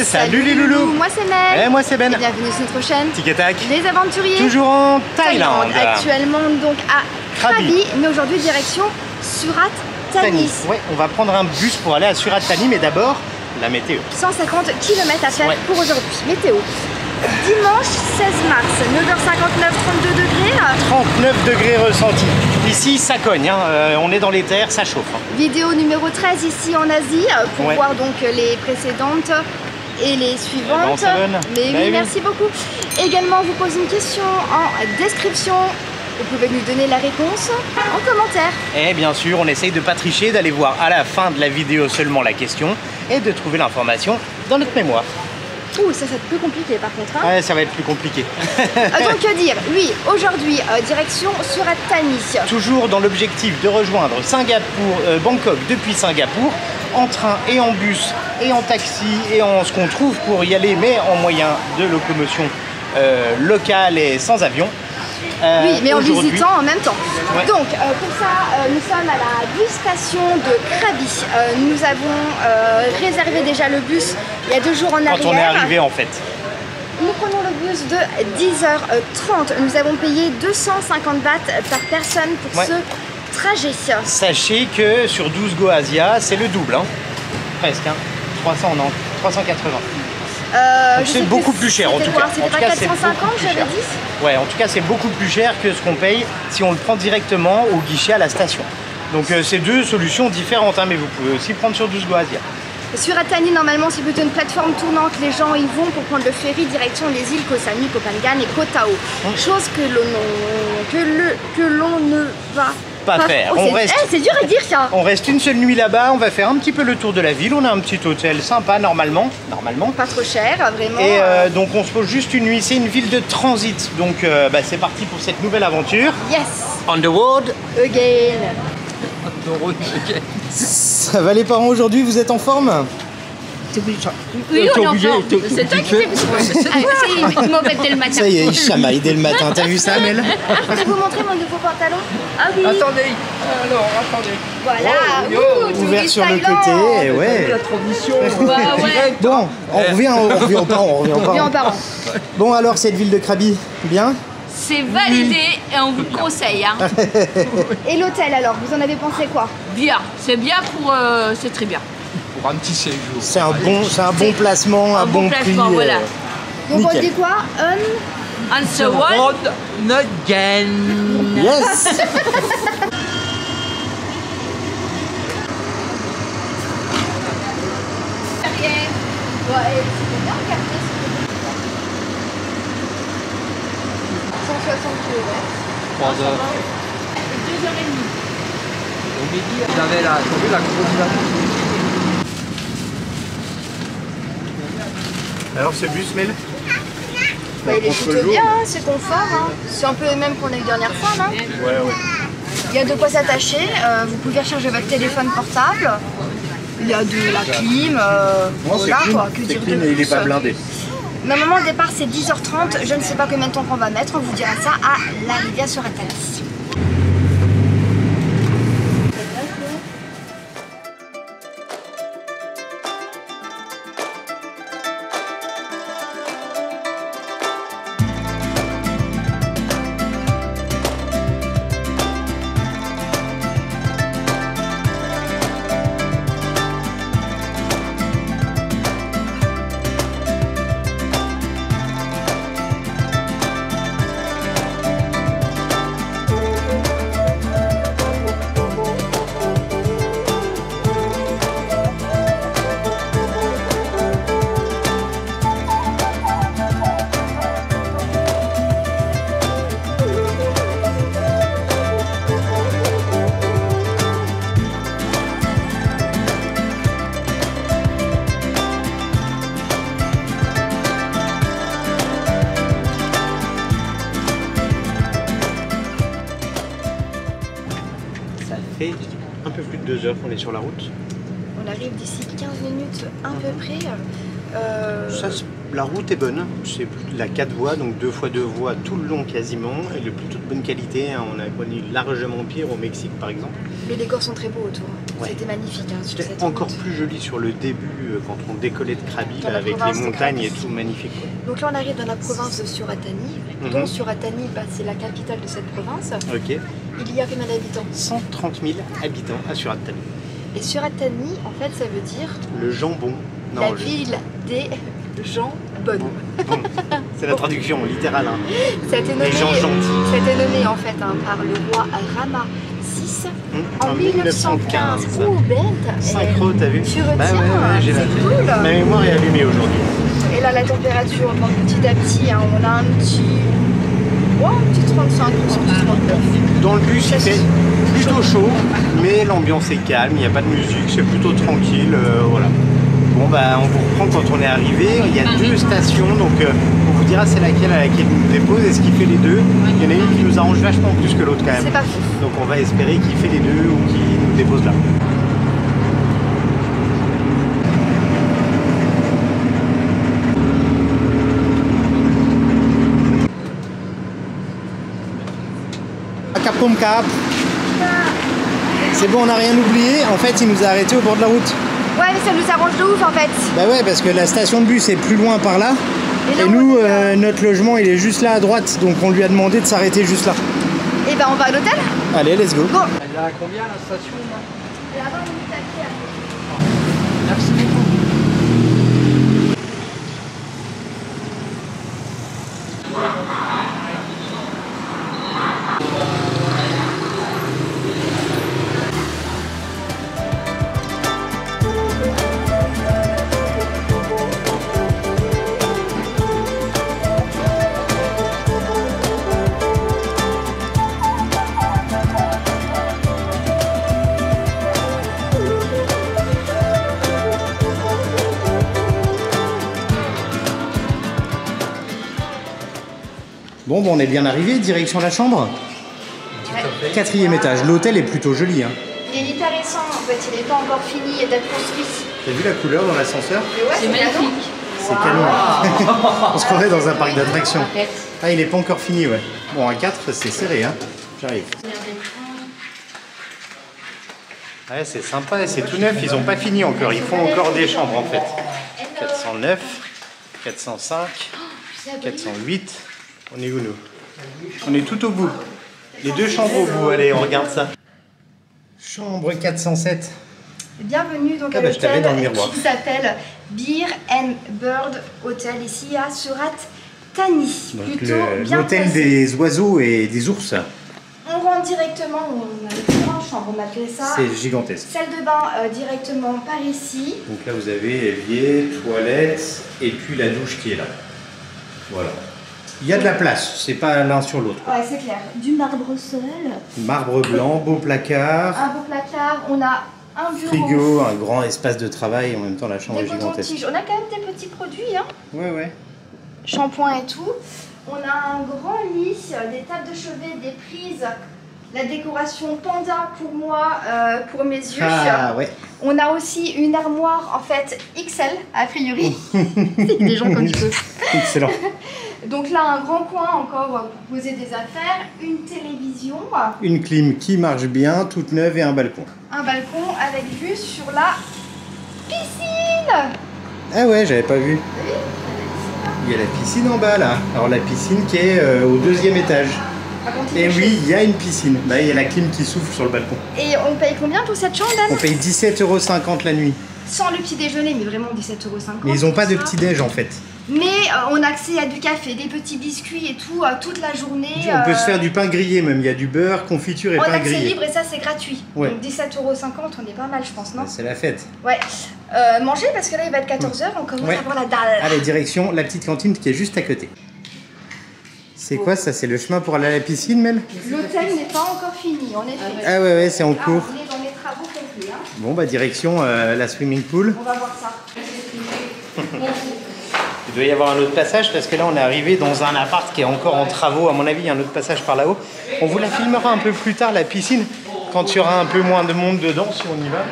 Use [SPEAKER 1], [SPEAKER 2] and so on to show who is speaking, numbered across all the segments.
[SPEAKER 1] Salut les loulous.
[SPEAKER 2] Moi c'est Mel.
[SPEAKER 1] Et moi c'est Ben.
[SPEAKER 2] Et bienvenue sur notre chaîne
[SPEAKER 1] Tic et tac.
[SPEAKER 2] Les aventuriers.
[SPEAKER 1] Toujours en Thaïlande.
[SPEAKER 2] Actuellement donc à Krabi, mais aujourd'hui direction Surat Thani.
[SPEAKER 1] Ouais, on va prendre un bus pour aller à Surat Thani, mais d'abord la météo.
[SPEAKER 2] 150 km à faire pour aujourd'hui. Météo. Dimanche 16 mars, 9h59, 32 degrés.
[SPEAKER 1] 39 degrés ressentis. Ici, ça cogne, hein. On est dans les terres, ça chauffe. Hein.
[SPEAKER 2] Vidéo numéro 13 ici en Asie, pour voir donc les précédentes et les suivantes. Mais oui, merci beaucoup. Également, on vous pose une question en description. Vous pouvez nous donner la réponse en commentaire. Et
[SPEAKER 1] bien sûr, on essaye de ne pas tricher, d'aller voir à la fin de la vidéo seulement la question et de trouver l'information dans notre mémoire.
[SPEAKER 2] Ouh, ça va être plus compliqué par contre. Hein.
[SPEAKER 1] Ouais, ça va être plus compliqué.
[SPEAKER 2] Donc que dire? Oui, aujourd'hui, direction Surat Thani.
[SPEAKER 1] Toujours dans l'objectif de rejoindre Singapour, Bangkok depuis Singapour, en train et en bus et en taxi et en ce qu'on trouve pour y aller, mais en moyen de locomotion local et sans avion.
[SPEAKER 2] Oui, mais en visitant en même temps. Ouais. Donc, pour ça, nous sommes à la bus station de Krabi. Nous avons réservé déjà le bus il y a 2 jours en arrière.
[SPEAKER 1] Quand on est arrivé, en fait.
[SPEAKER 2] Nous prenons le bus de 10h30. Nous avons payé 250 bahts par personne pour ce trajet.
[SPEAKER 1] Sachez que sur 12 Go Asia, c'est le double. Hein. Presque. Hein. 380. C'est beaucoup plus cher en tout cas.
[SPEAKER 2] C'était pas 450, j'avais dit.
[SPEAKER 1] Ouais, en tout cas c'est beaucoup plus cher que ce qu'on paye si on le prend directement au guichet à la station. Donc c'est 2 solutions différentes, hein, mais vous pouvez aussi prendre sur 12 Go Asia.
[SPEAKER 2] Surat Thani, normalement, c'est plutôt une plateforme tournante. Les gens y vont pour prendre le ferry direction les îles Koh Samui, Koh Phangan et Koh Tao. Chose que l'on ne va
[SPEAKER 1] pas faire.
[SPEAKER 2] C'est dur à dire ça.
[SPEAKER 1] On reste une seule nuit là-bas, on va faire un petit peu le tour de la ville. On a un petit hôtel sympa normalement.
[SPEAKER 2] Pas trop cher, vraiment.
[SPEAKER 1] Et donc on se pose juste une nuit. C'est une ville de transit. Donc c'est parti pour cette nouvelle aventure.
[SPEAKER 2] Yes.
[SPEAKER 1] On the road
[SPEAKER 2] again.
[SPEAKER 1] Ça va les parents aujourd'hui, vous êtes en forme?
[SPEAKER 3] Oui, on est en forme. C'est toi qui fais.
[SPEAKER 2] Il m'embête dès le matin.
[SPEAKER 1] Ça y est, il chamaille dès le matin. T'as vu ça, Mel?
[SPEAKER 2] Je vais vous montrer mon nouveau pantalon.
[SPEAKER 3] Ah oui.
[SPEAKER 4] Attendez. Alors, attendez.
[SPEAKER 2] Voilà.
[SPEAKER 1] Ouvert sur le côté. Ouais.
[SPEAKER 4] La transition.
[SPEAKER 1] Bon, on revient aux parents. Bon, alors, cette ville de Krabi, bien?
[SPEAKER 3] C'est validé et on vous conseille. Hein.
[SPEAKER 2] Et l'hôtel alors, vous en avez pensé quoi?
[SPEAKER 3] Bien, c'est bien pour... c'est très bien.
[SPEAKER 4] Pour un petit séjour.
[SPEAKER 1] C'est un bon placement, un bon prix.
[SPEAKER 3] Voilà.
[SPEAKER 2] Donc on dit quoi?
[SPEAKER 3] Answer one.
[SPEAKER 4] Not again.
[SPEAKER 1] Yes.
[SPEAKER 2] Ouais, c'est bien regardé. 160 km.
[SPEAKER 4] 3 heures.
[SPEAKER 3] 2h30.
[SPEAKER 4] Au midi, vous avez la grosse.
[SPEAKER 1] Alors ce bus, Mel?
[SPEAKER 2] Bah, il est plutôt bien, hein, c'est confort. Hein. C'est un peu le même qu'on a eu dernière fois, non?
[SPEAKER 1] Ouais.
[SPEAKER 2] Il y a de quoi s'attacher. Vous pouvez recharger votre téléphone portable. Il y a de la clim. Voilà quoi. Que dire de plus?
[SPEAKER 1] Il est pas blindé.
[SPEAKER 2] Normalement, le départ c'est 10h30. Je ne sais pas combien de temps qu'on va mettre. On vous dira ça à l'arrivée sur Surat Thani.
[SPEAKER 1] Un peu plus de 2 heures qu'on est sur la route.
[SPEAKER 2] On arrive d'ici 15 minutes à peu près.
[SPEAKER 1] La route est bonne, c'est la 4 voies, donc 2 fois 2 voies tout le long quasiment, et de plutôt de bonne qualité. Hein. On a connu largement pire au Mexique par exemple.
[SPEAKER 2] Les décors sont très beaux autour, ouais. C'était magnifique. Hein,
[SPEAKER 1] c'était encore plus joli sur le début, quand on décollait de Krabi, là, avec les montagnes et tout, magnifique. Quoi.
[SPEAKER 2] Donc là on arrive dans la province de Suratani, dont Suratani, c'est la capitale de cette province.
[SPEAKER 1] Ok.
[SPEAKER 2] Il y a combien d'habitants?
[SPEAKER 1] 130 000 habitants à Suratani.
[SPEAKER 2] Et Suratani, en fait, ça veut dire...
[SPEAKER 1] Le jambon. Non,
[SPEAKER 2] la ville des gens bonnes.
[SPEAKER 1] Bon. C'est la traduction littérale. Hein.
[SPEAKER 2] Ça a été nommé,
[SPEAKER 1] les gens gentils.
[SPEAKER 2] Ça a été nommé en fait par le roi Rama VI en 1915. Oh, bête.
[SPEAKER 1] Synchro, t'as vu?
[SPEAKER 2] Tu retiens,
[SPEAKER 1] j'ai
[SPEAKER 2] cool.
[SPEAKER 1] Ma mémoire est allumée aujourd'hui.
[SPEAKER 2] Et là, la température augmente petit à petit. Hein. On a un petit 35, 39.
[SPEAKER 1] Dans le bus, il fait plutôt chaud, mais l'ambiance est calme, il n'y a pas de musique, c'est plutôt tranquille, voilà. Bon bah on vous reprend quand on est arrivé, il y a 2 stations, donc on vous dira c'est laquelle à laquelle il nous dépose, et ce qui fait les deux, il y en a une qui nous arrange vachement plus que l'autre quand même.
[SPEAKER 2] C'est pas fou.
[SPEAKER 1] Donc on va espérer qu'il fait les deux ou qu'il nous dépose là. Capcom Cap. C'est bon, on n'a rien oublié. En fait, il nous a arrêtés au bord de la route.
[SPEAKER 2] Ouais, mais ça nous arrange de ouf en fait.
[SPEAKER 1] Bah ouais, parce que la station de bus est plus loin par là. Et nous, notre logement, il est juste là à droite. Donc on lui a demandé de s'arrêter juste là.
[SPEAKER 2] Et ben on va à l'hôtel.
[SPEAKER 1] Allez, let's go.
[SPEAKER 2] Bon.
[SPEAKER 4] Elle est à combien la station là?
[SPEAKER 2] Et là-bas, on est à pied.
[SPEAKER 4] Merci beaucoup.
[SPEAKER 1] Bon, on est bien arrivé, direction la chambre.
[SPEAKER 2] Ouais.
[SPEAKER 1] 4e étage. L'hôtel est plutôt joli. Hein.
[SPEAKER 2] Il est hyper récent, en fait, il n'est pas encore fini d'être construit.
[SPEAKER 1] T'as vu la couleur dans l'ascenseur?
[SPEAKER 2] Ouais, c'est magnifique.
[SPEAKER 1] C'est canon. On se croirait dans un parc d'attractions. Ah, il n'est pas encore fini, ouais. Bon, à 4, c'est serré, hein. J'arrive. Ouais, c'est sympa, c'est tout neuf, ils n'ont pas fini encore. Ils font encore des chambres, en fait. 409, 405, 408. On est où, nous? On est tout au bout. Les 2 chambres au bout, allez, on regarde ça. Chambre 407.
[SPEAKER 2] Bienvenue donc à l'hôtel qui s'appelle Beer and Bird Hotel, ici à Suratani.
[SPEAKER 1] L'hôtel des oiseaux et des ours.
[SPEAKER 2] On rentre directement, on a les plus grandes chambres, on appelait ça.
[SPEAKER 1] C'est gigantesque.
[SPEAKER 2] Salle de bain directement par ici.
[SPEAKER 1] Donc là vous avez évier, toilette et puis la douche qui est là. Voilà. Il y a de la place, c'est pas l'un sur l'autre.
[SPEAKER 2] Ouais, c'est clair. Du marbre seul.
[SPEAKER 1] Marbre blanc, beau placard.
[SPEAKER 2] Un beau placard, on a un bureau.
[SPEAKER 1] Frigo, un grand espace de travail, en même temps la chambre est gigantesque.
[SPEAKER 2] On a quand même des petits produits, hein.
[SPEAKER 1] Ouais, ouais.
[SPEAKER 2] Shampoing et tout. On a un grand lit, des tables de chevet, des prises, la décoration panda pour moi, pour mes yeux.
[SPEAKER 1] Ah ouais.
[SPEAKER 2] On a aussi une armoire en fait XL a priori. Des gens comme tu veux.
[SPEAKER 1] Excellent.
[SPEAKER 2] Donc là un grand coin encore pour poser des affaires, une télévision.
[SPEAKER 1] Une clim qui marche bien, toute neuve et un balcon.
[SPEAKER 2] Un balcon avec vue sur la piscine.
[SPEAKER 1] Ah ouais, j'avais pas vu.
[SPEAKER 2] Oui.
[SPEAKER 1] Il y a la piscine en bas là. Alors la piscine qui est au 2e étage. Et oui, il y a une piscine. Bah, il y a la clim qui souffle sur le balcon.
[SPEAKER 2] Et on paye combien pour cette chambre, Dan?
[SPEAKER 1] On paye 17,50 € la nuit.
[SPEAKER 2] Sans le petit déjeuner, mais vraiment 17,50 €.
[SPEAKER 1] Mais ils n'ont pas de petit déj en fait.
[SPEAKER 2] Mais on a accès à du café, des petits biscuits et tout toute la journée.
[SPEAKER 1] On peut se faire du pain grillé même. Il y a du beurre, confiture et pain grillé.
[SPEAKER 2] En accès libre et ça c'est gratuit.
[SPEAKER 1] Ouais.
[SPEAKER 2] Donc 17,50 €, on est pas mal je pense, non?
[SPEAKER 1] C'est la fête.
[SPEAKER 2] Ouais. Manger parce que là il va être 14 h, on commence à avoir la dalle.
[SPEAKER 1] Allez, direction la petite cantine qui est juste à côté. C'est quoi ça? C'est le chemin pour aller à la piscine, Mel?
[SPEAKER 2] L'hôtel n'est pas encore fini, en effet.
[SPEAKER 1] Ah ouais, c'est en cours.
[SPEAKER 2] On est dans les travaux complets. Hein.
[SPEAKER 1] Bon, bah direction la swimming pool.
[SPEAKER 2] On va voir ça.
[SPEAKER 1] Il doit y avoir un autre passage parce que là on est arrivé dans un appart qui est encore en travaux. À mon avis, il y a un autre passage par là-haut. On vous la filmera un peu plus tard, la piscine, quand il y aura un peu moins de monde dedans, si on y va.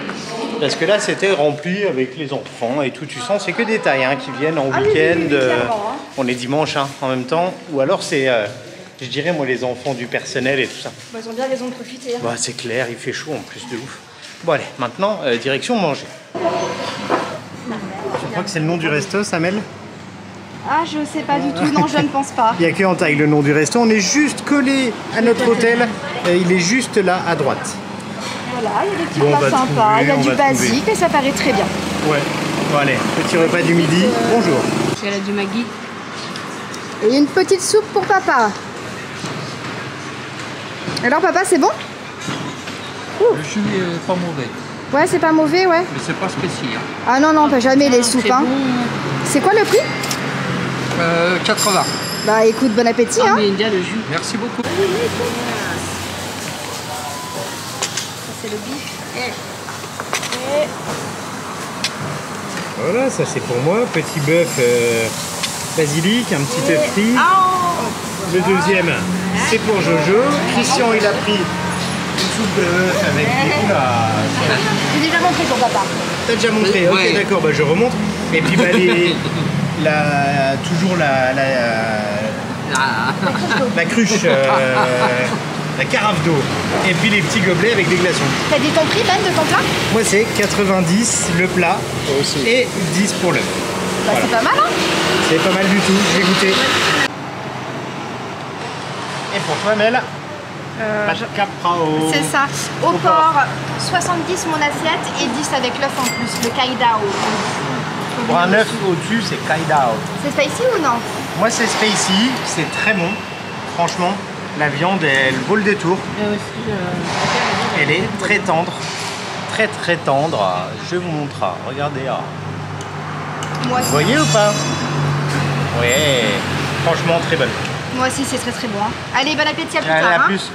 [SPEAKER 1] Parce que là, c'était rempli avec les enfants et tout. Tu sens, c'est que des tailles hein, qui viennent en week-end. On est dimanche hein, en même temps. Ou alors, c'est, je dirais, moi, les enfants du personnel et tout ça.
[SPEAKER 2] Bah, ils ont bien raison de profiter.
[SPEAKER 1] Bah, c'est clair, il fait chaud en plus de ouf. Bon, allez, maintenant, direction manger. Je crois que c'est le nom du resto, Samel?
[SPEAKER 2] Ah, je sais pas du tout. Non, je ne pense pas.
[SPEAKER 1] Il n'y a que en taille le nom du resto. On est juste collé à notre hôtel. Il est juste là, à droite.
[SPEAKER 2] Voilà, il y a des petits plats sympas, il y a du basique et ça paraît très bien.
[SPEAKER 1] Ouais, bon allez, petit repas du midi, bonjour.
[SPEAKER 3] C'est la du Maggi.
[SPEAKER 2] Et une petite soupe pour papa. Alors papa, c'est bon?
[SPEAKER 4] Le jus est pas mauvais,
[SPEAKER 2] Ouais, c'est pas mauvais, ouais.
[SPEAKER 4] mais c'est pas spécial.
[SPEAKER 2] Ah non, non, pas jamais les soupes. Hein. C'est quoi le prix?
[SPEAKER 4] 80.
[SPEAKER 2] Bah écoute, bon appétit. Hein.
[SPEAKER 3] Mais il y a le jus.
[SPEAKER 4] Merci beaucoup.
[SPEAKER 2] C'est le bif.
[SPEAKER 1] Voilà, ça c'est pour moi, petit bœuf basilic, un petit œuf frit. Le deuxième, c'est pour Jojo. Christian, il a pris une soupe de bœuf avec des oula.
[SPEAKER 2] J'ai déjà montré ton papa.
[SPEAKER 1] T'as déjà montré, ok
[SPEAKER 4] Ouais.
[SPEAKER 1] d'accord, bah je remonte. Et puis bah toujours la cruche, la carafe d'eau. Et puis les petits gobelets avec des glaçons.
[SPEAKER 2] T'as dit ton prix, Ben, de ton plat?
[SPEAKER 1] Moi c'est 90 le plat et 10 pour l'œuf.
[SPEAKER 2] Bah
[SPEAKER 1] Voilà.
[SPEAKER 2] c'est pas mal, hein.
[SPEAKER 1] C'est pas mal du tout, j'ai goûté. Et pour toi Mel? Caprao.
[SPEAKER 2] C'est ça. Au porc, 70 mon assiette et 10 avec l'œuf en plus, le kaidao.
[SPEAKER 1] Pour un œuf au-dessus, c'est kaidao.
[SPEAKER 2] C'est spicy ou non?
[SPEAKER 1] Moi c'est spicy, c'est très bon. Franchement, la viande elle vaut le détour. Elle est très tendre. Très très tendre. Je vous montre. Regardez.
[SPEAKER 2] Moi
[SPEAKER 1] Vous
[SPEAKER 2] aussi.
[SPEAKER 1] voyez ou pas? Ouais. Franchement très bonne.
[SPEAKER 2] Moi aussi, c'est très très bon. Hein. Allez, bon appétit, à plus
[SPEAKER 1] Allez,
[SPEAKER 2] tard.
[SPEAKER 1] à
[SPEAKER 2] Hein.
[SPEAKER 1] plus.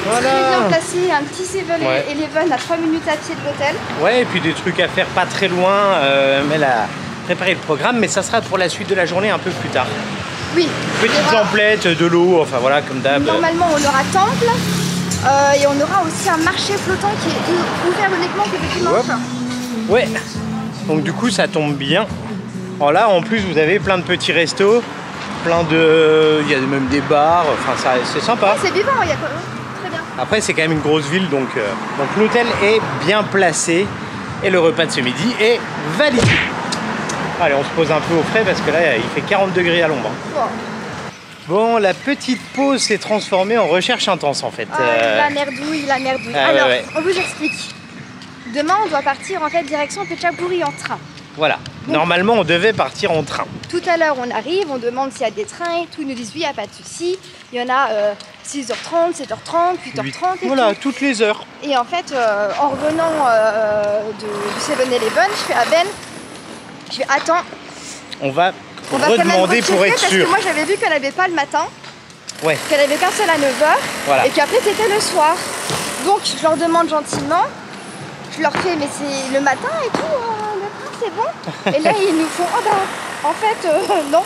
[SPEAKER 2] Très bien placé, un petit 7-Eleven à 3 minutes à pied de l'hôtel.
[SPEAKER 1] Ouais, et puis des trucs à faire pas très loin. Mel a préparé le programme, mais ça sera pour la suite de la journée un peu plus tard.
[SPEAKER 2] Oui.
[SPEAKER 1] Petites emplettes, de l'eau, enfin voilà, comme d'hab.
[SPEAKER 2] Normalement, on aura temple et on aura aussi un marché flottant qui est ouvert uniquement que le dimanche.
[SPEAKER 1] Ouais. Donc du coup, ça tombe bien. Alors là, en plus, vous avez plein de petits restos, plein de... Il y a même des bars, enfin c'est sympa.
[SPEAKER 2] C'est vivant, il y a quoi? Très bien.
[SPEAKER 1] Après, c'est quand même une grosse ville, donc l'hôtel est bien placé et le repas de ce midi est validé. Allez, on se pose un peu au frais parce que là, il fait 40 degrés à l'ombre. Bon, la petite pause s'est transformée en recherche intense en fait.
[SPEAKER 2] La merdouille, la merdouille.
[SPEAKER 1] Ah,
[SPEAKER 2] alors,
[SPEAKER 1] ouais.
[SPEAKER 2] on vous explique. Demain, on doit partir en fait direction Phetchaburi en train.
[SPEAKER 1] Voilà. Normalement, on devait partir en train.
[SPEAKER 2] Tout à l'heure, on arrive, on demande s'il y a des trains et tout. Ils nous disent oui, il n'y a pas de souci. Il y en a 6h30, 7h30, 8h30 et
[SPEAKER 1] Voilà,
[SPEAKER 2] tout.
[SPEAKER 1] toutes les heures.
[SPEAKER 2] Et en fait, en revenant du 7-Eleven, je fais à Ben, je fais attends,
[SPEAKER 1] On va
[SPEAKER 2] on va quand même
[SPEAKER 1] redemander pour
[SPEAKER 2] rechecker
[SPEAKER 1] être
[SPEAKER 2] parce
[SPEAKER 1] sûr.
[SPEAKER 2] que moi j'avais vu qu'elle n'avait pas le matin,
[SPEAKER 1] Ouais.
[SPEAKER 2] qu'elle avait qu'un seul à 9h
[SPEAKER 1] Voilà.
[SPEAKER 2] et qu'après c'était le soir. Donc je leur demande gentiment, je leur fais mais c'est le matin et tout, le train c'est bon. Et là ils nous font oh bah en fait non.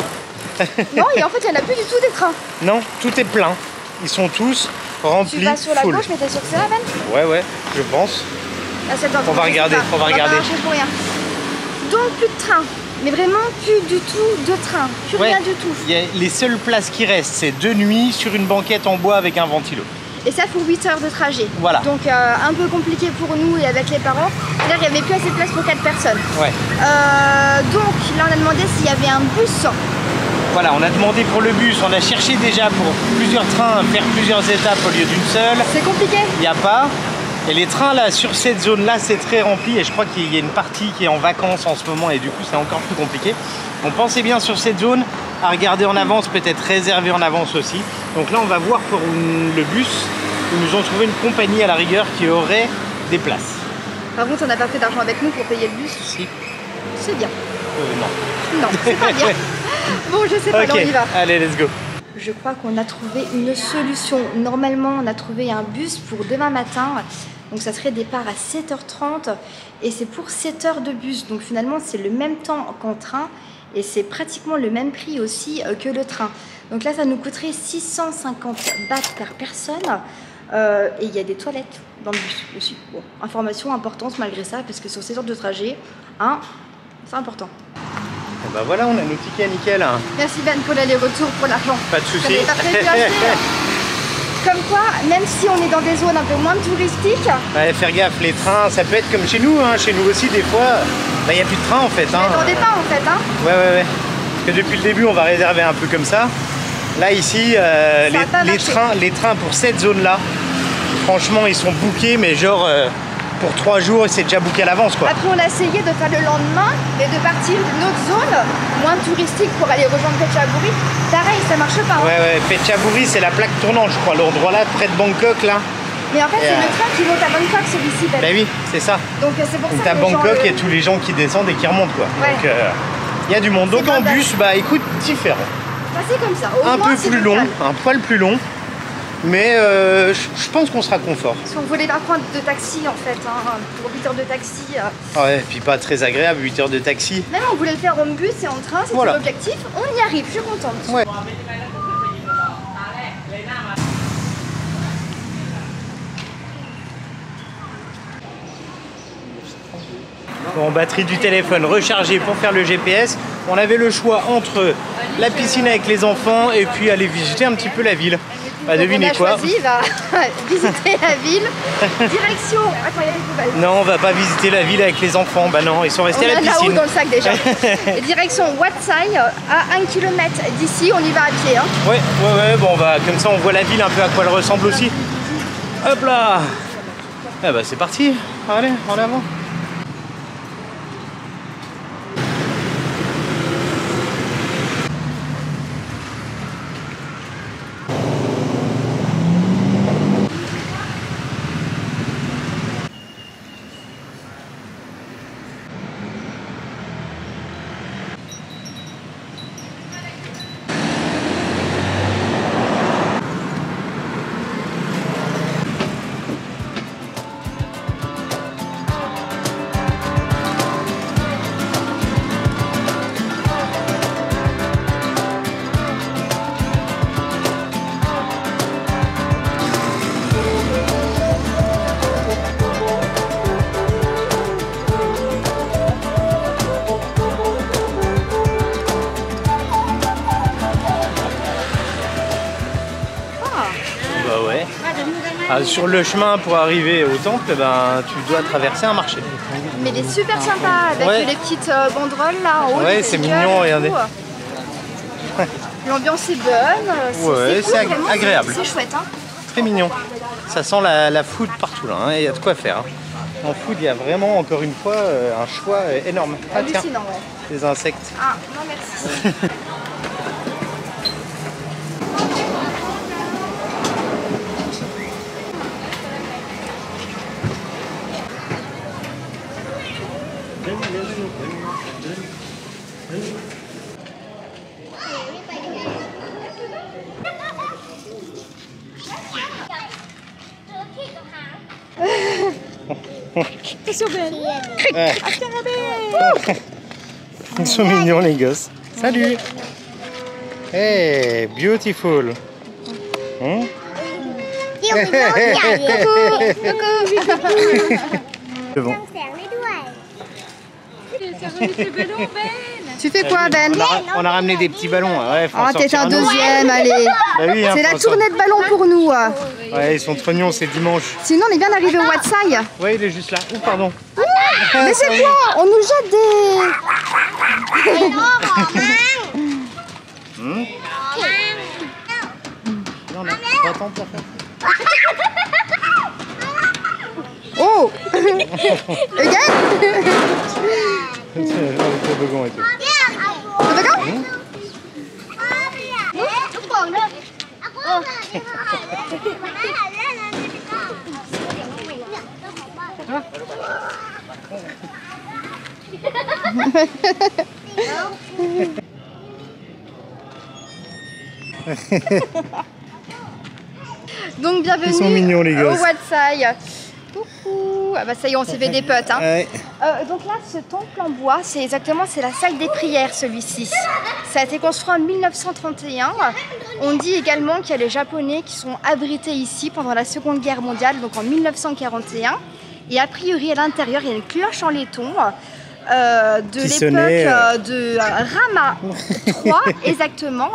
[SPEAKER 2] Non et en fait il n'y en a plus du tout des trains.
[SPEAKER 1] Non, tout est plein. Ils sont tous remplis.
[SPEAKER 2] Tu vas sur la
[SPEAKER 1] full.
[SPEAKER 2] gauche mais t'es sûr que c'est là Ben?
[SPEAKER 1] Ouais, ouais, je pense.
[SPEAKER 2] Ah, c'est attends,
[SPEAKER 1] On va regarder, on va regarder.
[SPEAKER 2] pas marcher pour rien. Donc plus de train. Mais vraiment plus du tout de train. Plus
[SPEAKER 1] Ouais.
[SPEAKER 2] rien du tout.
[SPEAKER 1] Les seules places qui restent, c'est 2 nuits sur une banquette en bois avec un ventilo.
[SPEAKER 2] Et ça pour 8 heures de trajet.
[SPEAKER 1] Voilà.
[SPEAKER 2] Donc un peu compliqué pour nous et avec les parents. Là, il n'y avait plus assez de place pour 4 personnes.
[SPEAKER 1] Ouais.
[SPEAKER 2] Donc là, on a demandé s'il y avait un bus.
[SPEAKER 1] Voilà, on a demandé pour le bus, on a cherché déjà pour plusieurs trains à faire plusieurs étapes au lieu d'une seule.
[SPEAKER 2] C'est compliqué.
[SPEAKER 1] Il n'y a pas. Et les trains là, sur cette zone-là, c'est très rempli et je crois qu'il y a une partie qui est en vacances en ce moment et du coup c'est encore plus compliqué. On pensait bien sur cette zone à regarder en avance, peut-être réserver en avance aussi. Donc là, on va voir pour le bus. Ils nous ont trouvé une compagnie à la rigueur qui aurait des places.
[SPEAKER 2] Par contre, on n'a pas pris d'argent avec nous pour payer le bus.
[SPEAKER 1] Si.
[SPEAKER 2] C'est bien.
[SPEAKER 1] Non.
[SPEAKER 2] Non, c'est pas bien. Bon, je sais pas,
[SPEAKER 1] Ok,
[SPEAKER 2] on y va.
[SPEAKER 1] allez, let's go.
[SPEAKER 2] Je crois qu'on a trouvé une solution. Normalement, on a trouvé un bus pour demain matin. Donc ça serait départ à 7h30 et c'est pour 7 heures de bus. Donc finalement, c'est le même temps qu'en train et c'est pratiquement le même prix aussi que le train. Donc là, ça nous coûterait 650 bahts par personne. Et il y a des toilettes dans le bus aussi. Bon, information importante malgré ça, parce que sur 7 heures de trajet, hein, c'est important.
[SPEAKER 1] Et bah voilà, on a nos tickets nickel.
[SPEAKER 2] Merci Ben pour l'aller-retour, pour l'argent.
[SPEAKER 1] Pas de soucis.
[SPEAKER 2] J'avais pas prévu acheter. Comme quoi, même si on est dans des zones un peu moins touristiques...
[SPEAKER 1] Ouais, faire gaffe, les trains, ça peut être comme chez nous. Hein. Chez nous aussi, des fois, il n'y a plus de train en fait.
[SPEAKER 2] Hein. N'attendez pas en fait. Hein.
[SPEAKER 1] Ouais. Parce que depuis le début, on va réserver un peu comme ça. Là, ici, les trains pour cette zone-là, franchement, ils sont bookés, mais genre pour 3 jours, c'est déjà booké à l'avance, quoi.
[SPEAKER 2] Après, on a essayé de faire le lendemain, mais de partir d'une autre zone, moins touristique, pour aller rejoindre Phetchaburi. Pareil, ça marche pas. Hein.
[SPEAKER 1] Ouais, Phetchaburi, c'est la plaque tournante, je crois, l'endroit là, près de Bangkok, là.
[SPEAKER 2] Mais en fait, c'est le train qui monte à Bangkok, celui-ci.
[SPEAKER 1] Bah oui, c'est ça.
[SPEAKER 2] Donc, c'est pour ça que
[SPEAKER 1] t'as Bangkok et tous les gens qui descendent et qui remontent, quoi.
[SPEAKER 2] Ouais.
[SPEAKER 1] Donc, il y a du monde. Donc, en bus, bah écoute, différent.
[SPEAKER 2] Bah, c'est comme ça.
[SPEAKER 1] Un peu plus long, un poil plus long. Mais je pense qu'on sera confort.
[SPEAKER 2] Si on voulait pas prendre de taxi en fait, hein, pour 8 heures de taxi.
[SPEAKER 1] Ouais, et puis pas très agréable, 8 heures de taxi.
[SPEAKER 2] Même on voulait le faire en bus et en train, c'était voilà. L'objectif. On y arrive, je suis contente.
[SPEAKER 1] Ouais. Bon, batterie du téléphone rechargée pour faire le GPS. On avait le choix entre la piscine avec les enfants et puis aller visiter un petit peu la ville. Bah, devinez quoi.
[SPEAKER 2] On a choisi, visiter la ville. Direction. Attends, il y a des poubelles.
[SPEAKER 1] Non, on va pas visiter la ville avec les enfants. Bah non, ils sont restés à la piscine.
[SPEAKER 2] On a là-haut dans le sac déjà. Direction Wat Sai, à 1 km d'ici. On y va à pied. Hein.
[SPEAKER 1] Ouais. Bon, comme ça, on voit la ville un peu à quoi elle ressemble aussi. Hop là. Ah bah c'est parti. Allez, en avant. Sur le chemin pour arriver au temple, ben, tu dois traverser un marché.
[SPEAKER 2] Mais il est super sympa avec les petites banderoles là en haut.
[SPEAKER 1] Ouais, c'est mignon, regardez.
[SPEAKER 2] L'ambiance est bonne,
[SPEAKER 1] c'est cool, agréable.
[SPEAKER 2] C'est chouette. Hein.
[SPEAKER 1] Très mignon. Ça sent la food partout là, hein, il y a de quoi faire. Hein. En food, il y a vraiment, encore une fois, un choix énorme. Ah tiens, des insectes.
[SPEAKER 2] Ah, non merci.
[SPEAKER 1] Ils sont mignons les gosses. Salut. Hey, beautiful. Hein? C'est bon.
[SPEAKER 2] Tu fais quoi, Ben?
[SPEAKER 1] On a ramené des petits ballons. Ouais,
[SPEAKER 2] oh, t'es un deuxième, allez.
[SPEAKER 1] Bah oui, hein, c'est
[SPEAKER 2] la tournée de ballons pour nous.
[SPEAKER 1] Ouais, ils sont trop mignons, c'est dimanche.
[SPEAKER 2] Sinon, on est bien arrivé au Wat Sai.
[SPEAKER 1] Ouais, il est juste là. Oh, pardon.
[SPEAKER 2] Mais c'est quoi? On nous jette des...
[SPEAKER 1] Non, là, faut attendre pour faire.
[SPEAKER 2] Oh. Again?
[SPEAKER 1] Le toboggan et tout.
[SPEAKER 2] Toboggan? Donc bienvenue.
[SPEAKER 1] Ils sont mignons, les gosses.
[SPEAKER 2] Au Watsai. Coucou. Ah bah ça y est, on s'est fait des potes. Hein.
[SPEAKER 1] Ouais.
[SPEAKER 2] Donc là, ce temple en bois, c'est la salle des prières, celui-ci. Ça a été construit en 1931. On dit également qu'il y a les Japonais qui sont abrités ici pendant la Seconde Guerre mondiale, donc en 1941. Et a priori, à l'intérieur, il y a une cloche en laiton de l'époque de Rama III, exactement,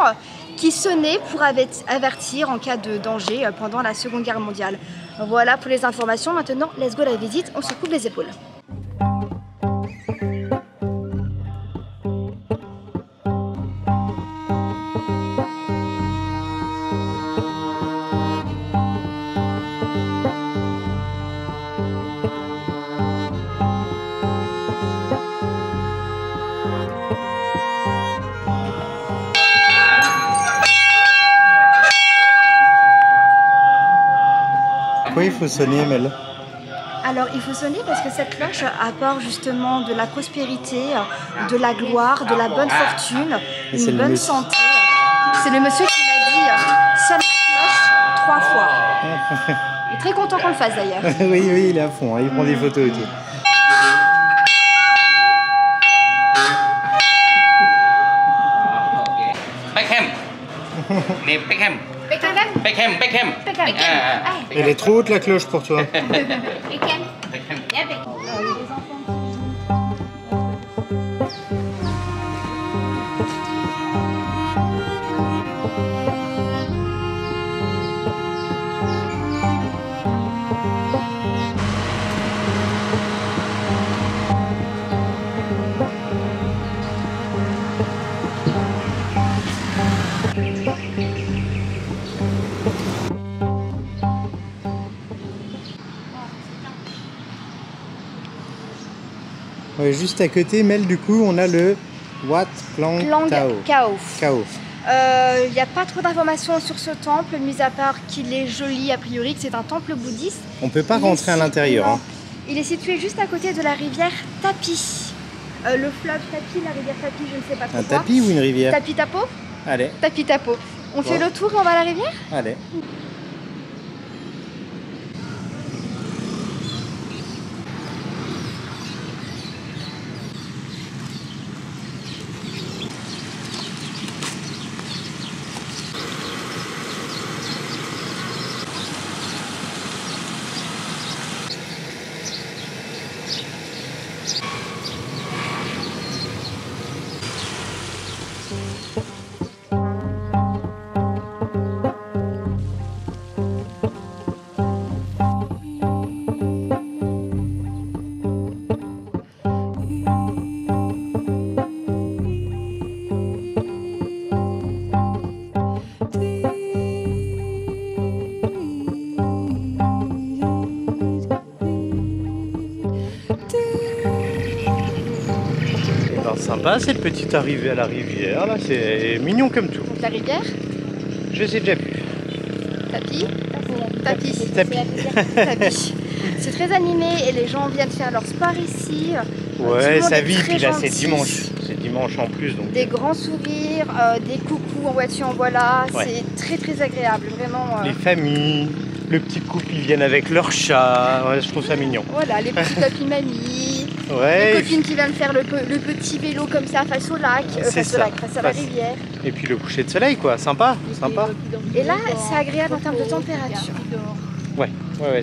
[SPEAKER 2] qui sonnait pour avertir en cas de danger pendant la Seconde Guerre mondiale. Voilà pour les informations. Maintenant, let's go à la visite. On se coupe les épaules.
[SPEAKER 1] Pourquoi il faut sonner, Mel?
[SPEAKER 2] Alors il faut sonner parce que cette cloche apporte justement de la prospérité, de la gloire, de la bonne fortune, une bonne santé. C'est le monsieur qui m'a dit sonne la cloche 3 fois. Il est très content qu'on le fasse d'ailleurs.
[SPEAKER 1] Oui, oui, il est à fond, hein, il prend des photos et tout.
[SPEAKER 3] Beckham. Mais Beckham.
[SPEAKER 2] Beckham.
[SPEAKER 3] Beckham.
[SPEAKER 1] Elle est trop haute la cloche pour toi. Ouais, juste à côté, Mel, du coup, on a le Wat Klang
[SPEAKER 2] Kao.
[SPEAKER 1] Kao.
[SPEAKER 2] Il n'y a pas trop d'informations sur ce temple, mis à part qu'il est joli a priori, que c'est un temple bouddhiste.
[SPEAKER 1] On peut pas rentrer à l'intérieur. Hein.
[SPEAKER 2] Il est situé juste à côté de la rivière Tapi. Le fleuve Tapi, la rivière Tapi, je ne sais pas trop.
[SPEAKER 1] Un tapis ou une rivière?
[SPEAKER 2] Tapi Tapo.
[SPEAKER 1] Allez.
[SPEAKER 2] Tapi Tapo. On fait le tour et on va à la rivière?
[SPEAKER 1] Allez. Sympa cette petite arrivée à la rivière, là c'est mignon comme tout.
[SPEAKER 2] Donc la rivière?
[SPEAKER 1] Je les ai déjà vus.
[SPEAKER 2] Tapi. Tapi.
[SPEAKER 1] Tapi.
[SPEAKER 2] C'est très animé et les gens viennent faire leur sport ici.
[SPEAKER 1] Ouais, ça vit, puis là c'est dimanche. C'est dimanche en plus. Donc...
[SPEAKER 2] Des grands sourires, des coucous en voiture en voilà, ouais. C'est très très agréable, vraiment.
[SPEAKER 1] Les familles, le petit couple, ils viennent avec leur chat, ouais, je trouve ça mignon.
[SPEAKER 2] Voilà, les petits papis mamies.
[SPEAKER 1] Ouais,
[SPEAKER 2] les copines qui viennent faire le petit vélo comme ça face au lac, face à la rivière.
[SPEAKER 1] Et puis le coucher de soleil quoi, sympa, sympa.
[SPEAKER 2] Et là c'est agréable en termes de température.
[SPEAKER 1] Ouais,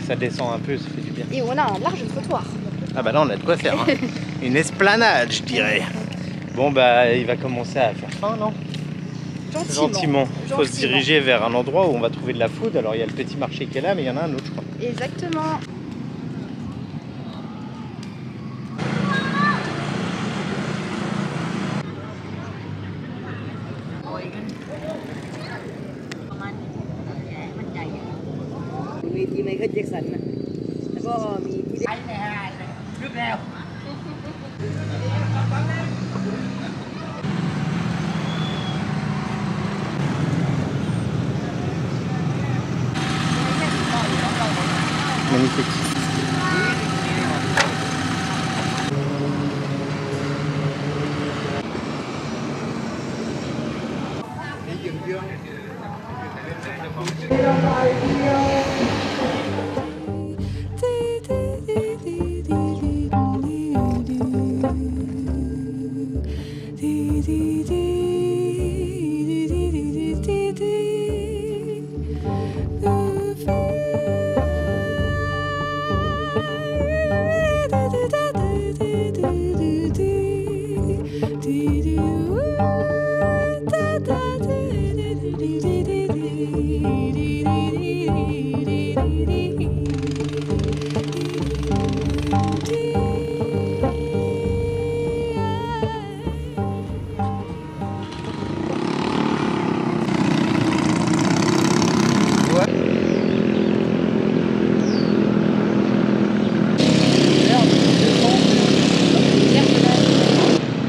[SPEAKER 1] ça descend un peu, ça fait du bien.
[SPEAKER 2] Et on a un large trottoir.
[SPEAKER 1] Ah bah là on a de quoi faire, hein. Une esplanade je dirais. Bon bah il va commencer à faire faim non? Gentiment. Il faut se diriger vers un endroit où on va trouver de la food. Alors il y a le petit marché qui est là mais il y en a un autre je crois.
[SPEAKER 2] Exactement.
[SPEAKER 1] Magnifique.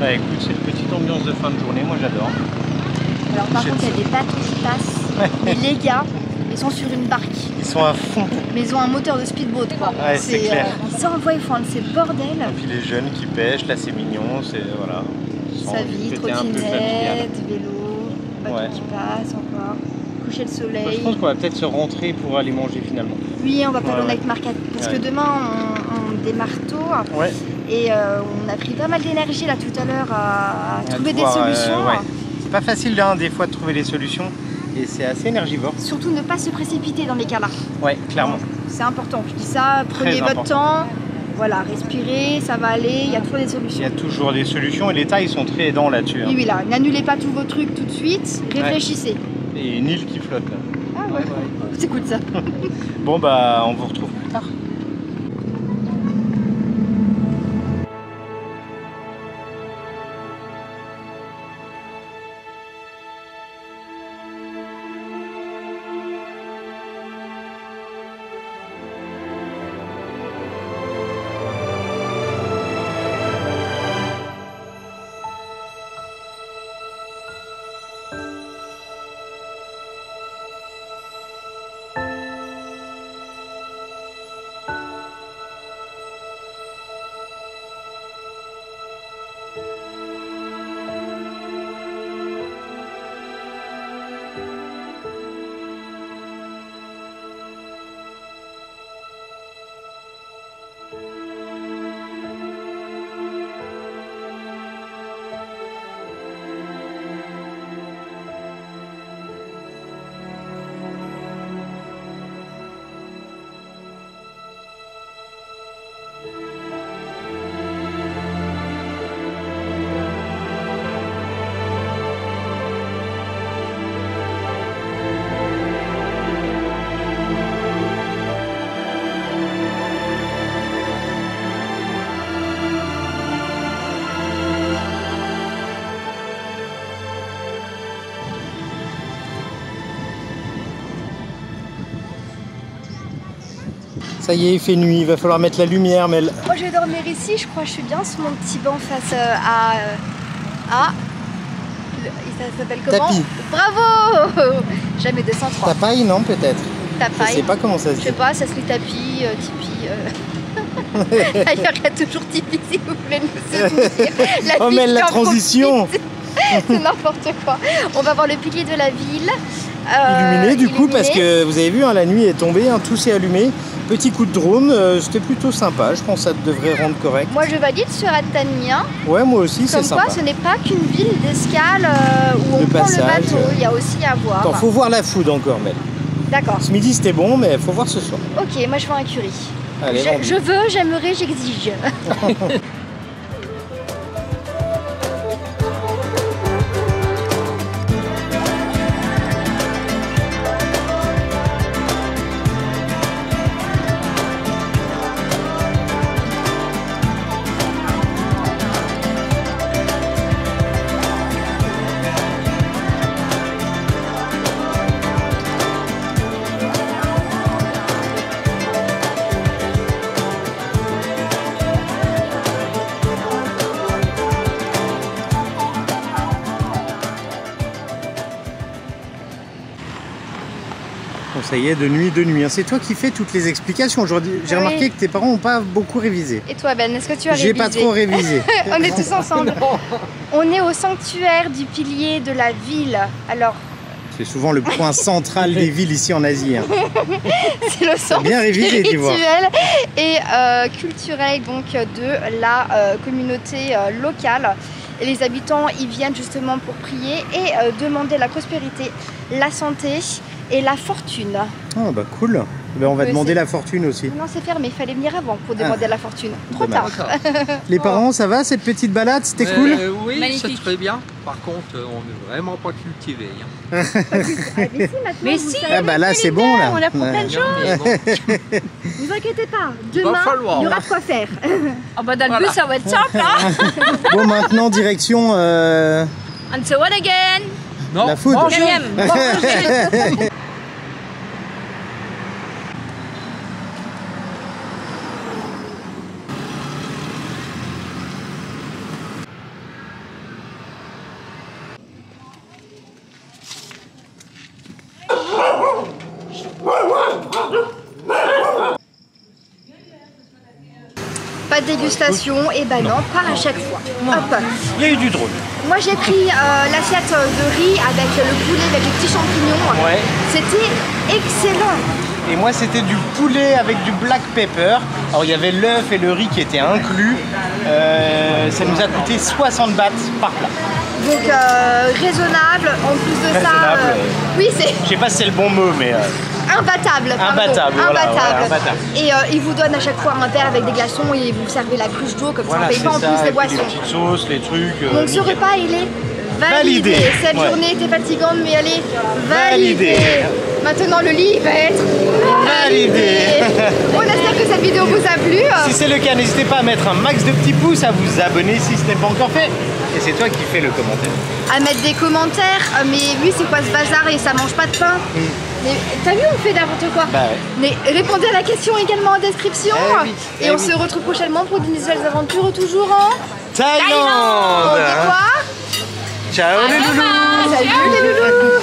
[SPEAKER 1] Bah écoute, c'est une petite ambiance de fin de journée, moi j'adore.
[SPEAKER 2] Alors par contre, il y a des bateaux qui passent, mais les gars, ils sont sur une barque.
[SPEAKER 1] Ils sont à fond.
[SPEAKER 2] Mais ils ont un moteur de speedboat quoi.
[SPEAKER 1] Ouais, c'est clair.
[SPEAKER 2] Ils s'envoient, ils font un de ces bordels.
[SPEAKER 1] Et puis les jeunes qui pêchent, là c'est mignon, c'est voilà.
[SPEAKER 2] Sa vie, trottinette, vélo, bateau qui passe encore, coucher de soleil.
[SPEAKER 1] Je pense qu'on va peut-être se rentrer pour aller manger finalement.
[SPEAKER 2] Oui, on va pas loin avec Marc, parce que demain on démarre tôt.
[SPEAKER 1] Ouais.
[SPEAKER 2] Et on a pris pas mal d'énergie là tout à l'heure à trouver des solutions.
[SPEAKER 1] C'est pas facile hein, des fois de trouver des solutions et c'est assez énergivore.
[SPEAKER 2] Surtout ne pas se précipiter dans les cas là.
[SPEAKER 1] Ouais, clairement.
[SPEAKER 2] C'est important, je dis ça, prenez votre temps, voilà, respirez, ça va aller, il y a toujours des solutions.
[SPEAKER 1] Il y a toujours des solutions et les Thaïs sont très aidants là-dessus. Hein.
[SPEAKER 2] Oui, là, n'annulez pas tous vos trucs tout de suite, réfléchissez.
[SPEAKER 1] Et une île qui flotte là.
[SPEAKER 2] Ah ouais, c'est cool ça.
[SPEAKER 1] Bon bah on vous retrouve plus tard. Ça y est, il fait nuit, il va falloir mettre la lumière, Mel.
[SPEAKER 2] Moi je vais dormir ici, je crois que je suis bien sur mon petit banc face ça s'appelle comment?
[SPEAKER 1] Tapis.
[SPEAKER 2] Bravo. Jamais 203.
[SPEAKER 1] Tapaille, non, peut-être.
[SPEAKER 2] Tapaille.
[SPEAKER 1] Je sais pas comment ça se dit.
[SPEAKER 2] Je sais pas, ça se lit tapis, Tipeee. D'ailleurs, il y a toujours Tipeee si vous voulez nous soutenir.
[SPEAKER 1] Oh, Mel, la transition.
[SPEAKER 2] C'est n'importe quoi. On va voir le pilier de la ville.
[SPEAKER 1] Illuminé du coup, parce que vous avez vu, hein, la nuit est tombée, hein, tout s'est allumé. Petit coup de drone, c'était plutôt sympa, je pense que ça devrait rendre correct.
[SPEAKER 2] Moi je valide sur Attania.
[SPEAKER 1] Ouais, moi aussi, c'est sympa.
[SPEAKER 2] Comme quoi, ce n'est pas qu'une ville d'escale où on prend le bateau, il y a aussi à voir.
[SPEAKER 1] Attends, faut voir la food encore, Mel.
[SPEAKER 2] D'accord.
[SPEAKER 1] Ce midi c'était bon, mais faut voir ce soir.
[SPEAKER 2] Ok, moi je veux un curry.
[SPEAKER 1] Allez,
[SPEAKER 2] je veux, j'aimerais, j'exige.
[SPEAKER 1] Bon, ça y est, de nuit. Hein. C'est toi qui fais toutes les explications aujourd'hui. J'ai remarqué que tes parents n'ont pas beaucoup révisé.
[SPEAKER 2] Et toi Ben, est-ce que tu as révisé?
[SPEAKER 1] J'ai pas trop révisé.
[SPEAKER 2] On est tous ensemble. On est au sanctuaire du pilier de la ville. Alors,
[SPEAKER 1] C'est souvent le point central des villes ici en Asie. Hein.
[SPEAKER 2] C'est le centre
[SPEAKER 1] bien révisé, tu vois.
[SPEAKER 2] Et culturel donc, de la communauté locale. Et les habitants y viennent justement pour prier et demander la prospérité, la santé et la fortune.
[SPEAKER 1] Oh bah cool. Ben, on va demander la fortune aussi.
[SPEAKER 2] Non, c'est fermé, il fallait venir avant pour demander la fortune. Trop tard.
[SPEAKER 1] Les parents, ça va cette petite balade? C'était cool?
[SPEAKER 4] Oui, c'est très bien. Par contre, on n'est vraiment pas cultivé. Hein.
[SPEAKER 2] Mais si,
[SPEAKER 1] ah bah là c'est bon là.
[SPEAKER 2] On apprend plein de choses. Vous inquiétez pas, demain il y aura de quoi faire.
[SPEAKER 3] Ah bah dans le bus ça va être simple hein.
[SPEAKER 1] Bon maintenant direction
[SPEAKER 3] And so what again?
[SPEAKER 4] Non,
[SPEAKER 1] la food.
[SPEAKER 2] Pas de dégustation, et ben non, pas à chaque fois. Hop.
[SPEAKER 1] Il y a eu du drôle.
[SPEAKER 2] Moi j'ai pris l'assiette de riz avec le poulet, avec les petits champignons.
[SPEAKER 1] Ouais.
[SPEAKER 2] C'était excellent.
[SPEAKER 1] Et moi c'était du poulet avec du black pepper. Alors il y avait l'œuf et le riz qui étaient inclus. Ça nous a coûté 60 bahts par plat.
[SPEAKER 2] Donc raisonnable, en plus de ça. Oui, c'est.
[SPEAKER 1] Je sais pas si c'est le bon mot, mais.
[SPEAKER 2] Imbattable.
[SPEAKER 1] Imbattable, voilà,
[SPEAKER 2] imbattable.
[SPEAKER 1] voilà, imbattable.
[SPEAKER 2] Et il vous donne à chaque fois un verre avec des glaçons et vous servez la cruche d'eau, comme
[SPEAKER 1] Voilà,
[SPEAKER 2] ça on paye pas en plus les boissons.
[SPEAKER 1] Les petites sauces, les trucs.
[SPEAKER 2] Donc ce repas il est validé. Cette journée était fatigante mais elle est validée. Maintenant le lit va être validé. On espère que cette vidéo vous a plu.
[SPEAKER 1] Si c'est le cas, n'hésitez pas à mettre un max de petits pouces, à vous abonner si ce n'est pas encore fait. Et c'est toi qui fais le commentaire.
[SPEAKER 2] À mettre des commentaires, mais oui c'est quoi ce bazar et ça mange pas de pain. Mais t'as vu, on fait n'importe quoi.
[SPEAKER 1] Bah ouais.
[SPEAKER 2] Mais répondez à la question également en description. Et on se retrouve prochainement pour de nouvelles aventures toujours en
[SPEAKER 1] Thaïlande.
[SPEAKER 2] On dit quoi?
[SPEAKER 1] Ciao les loulous.
[SPEAKER 2] Salut les loulous.